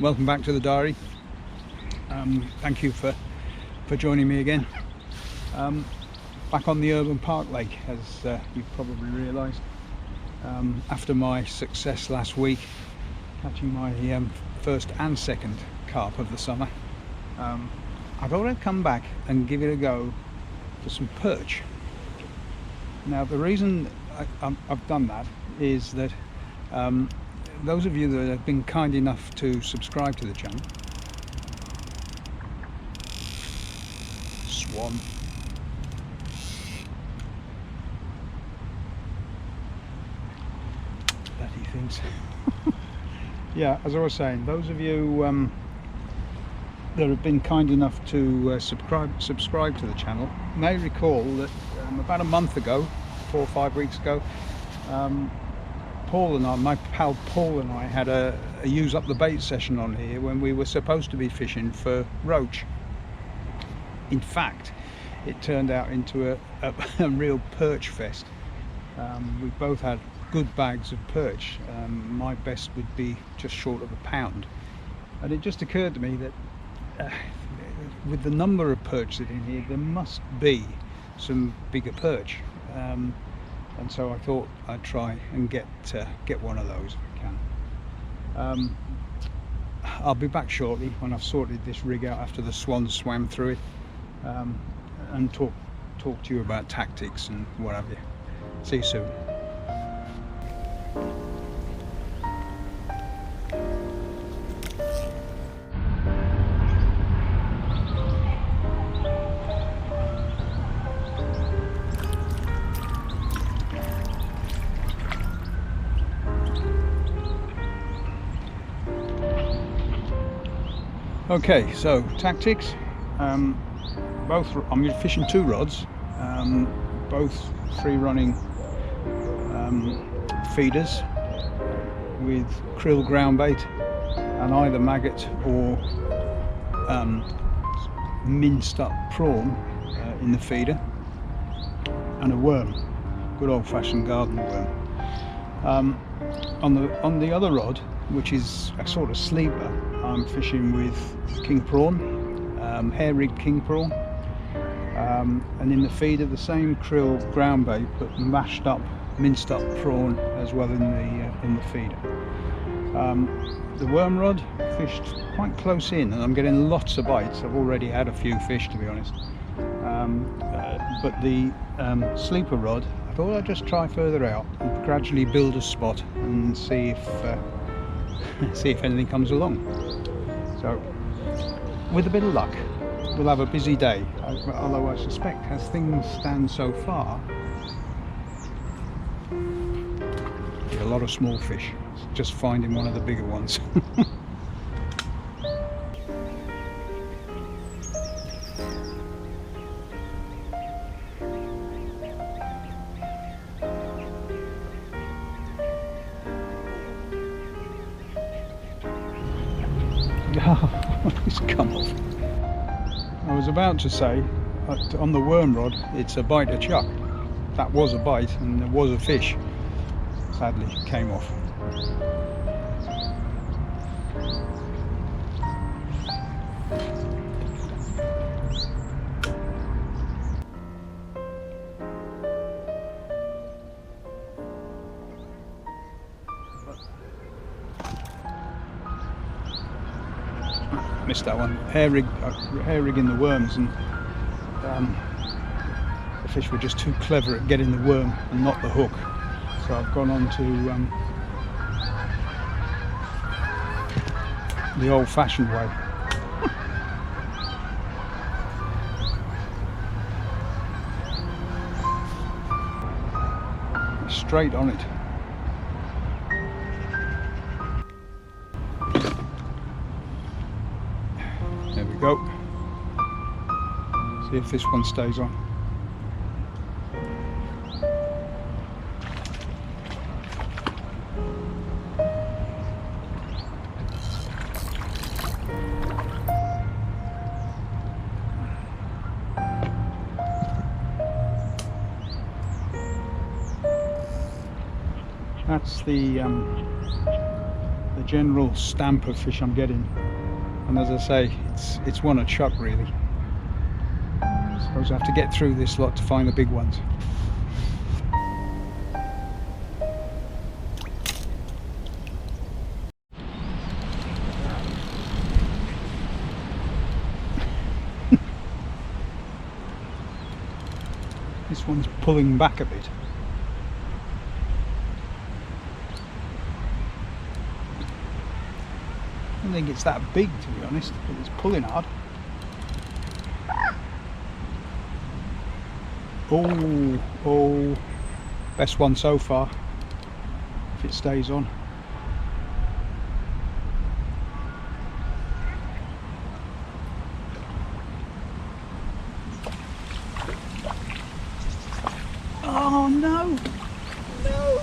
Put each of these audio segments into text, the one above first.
welcome back to the diary. Thank you for joining me again. Back on the urban park lake, as you've probably realised, after my success last week catching my first and second carp of the summer, I thought I'd come back and give it a go for some perch. Now the reason I've done that is that those of you that have been kind enough to subscribe to the channel, swan, bloody things. Yeah, as I was saying, those of you that have been kind enough to subscribe to the channel may recall that about a month ago, 4 or 5 weeks ago, Paul and I, my pal Paul and I, had a use up the bait session on here when we were supposed to be fishing for roach. In fact, it turned out into a real perch fest. We both had good bags of perch. My best would be just short of a pound, and it just occurred to me that with the number of perch that in here, there must be some bigger perch. And so I thought I'd try and get one of those if I can. I'll be back shortly when I've sorted this rig out after the swans swam through it, and talk to you about tactics and what have you. See you soon. Okay, so tactics. I'm fishing 2 rods, both free running feeders with krill ground bait and either maggot or minced up prawn in the feeder, and a worm, good old-fashioned garden worm. On the other rod, which is a sort of sleeper, I'm fishing with king prawn, hair rigged king prawn, and in the feeder the same krill ground bait but mashed up, minced up prawn as well in the feeder. The worm rod fished quite close in, and I'm getting lots of bites. I've already had a few fish, to be honest, but the sleeper rod, I thought I'd just try further out and gradually build a spot and see if anything comes along. So with a bit of luck we'll have a busy day, although I suspect as things stand so far, a lot of small fish. It's just finding one of the bigger ones. It's come off. I was about to say, on the worm rod, it's a bite a chuck. That was a bite, and there was a fish. Sadly, it came off. Missed that one. Hair rigging the worms, and the fish were just too clever at getting the worm and not the hook. So I've gone on to the old-fashioned way. Straight on it. There we go. See if this one stays on. That's the the general stamp of fish I'm getting. And as I say, it's one a chuck really. I suppose I have to get through this lot to find the big ones. This one's pulling back a bit. I don't think it's that big, to be honest, but it's pulling hard. Oh, best one so far, if it stays on. Oh no, no.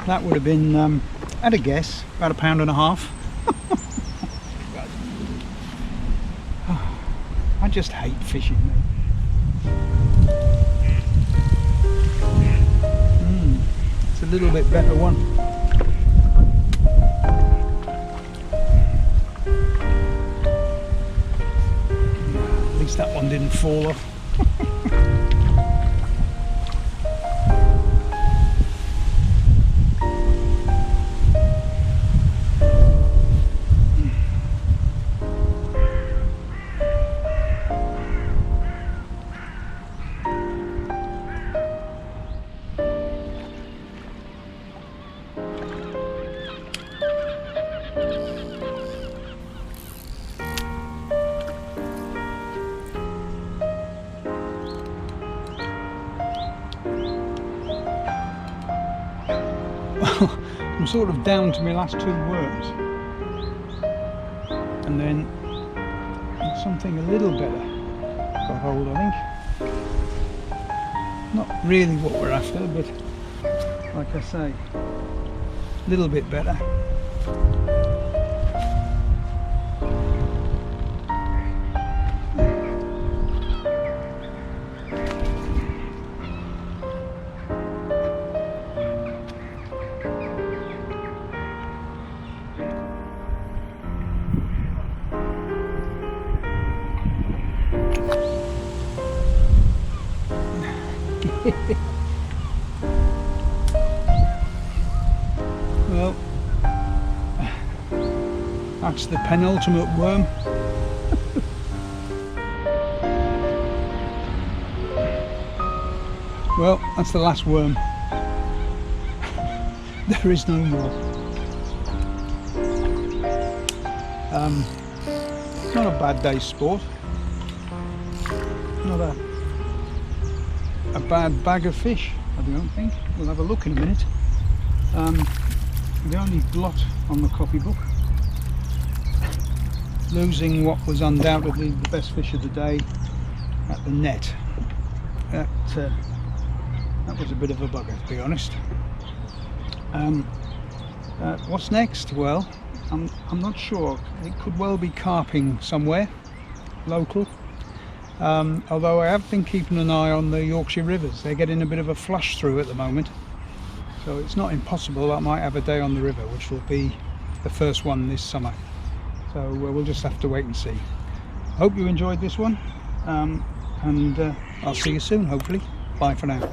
That would have been, at a guess, about 1.5 pounds. I just hate fishing. It's a little bit better one. At least that one didn't fall off. I'm sort of down to my last 2 worms, and then something a little better got hold, I think. Not really what we're after, but like I say, a little bit better. Well, that's the penultimate worm. Well, that's the last worm. There is no more. Not a bad day's sport. Not a bad bag of fish, I don't think. We'll have a look in a minute. The only blot on the copybook, losing what was undoubtedly the best fish of the day at the net. That was a bit of a bugger, to be honest. What's next? Well, I'm not sure. It could well be carping somewhere local. Although I have been keeping an eye on the Yorkshire rivers. They're getting a bit of a flush through at the moment, so it's not impossible I might have a day on the river, which will be the first one this summer. So we'll just have to wait and see. Hope you enjoyed this one, and I'll see you soon, hopefully. Bye for now.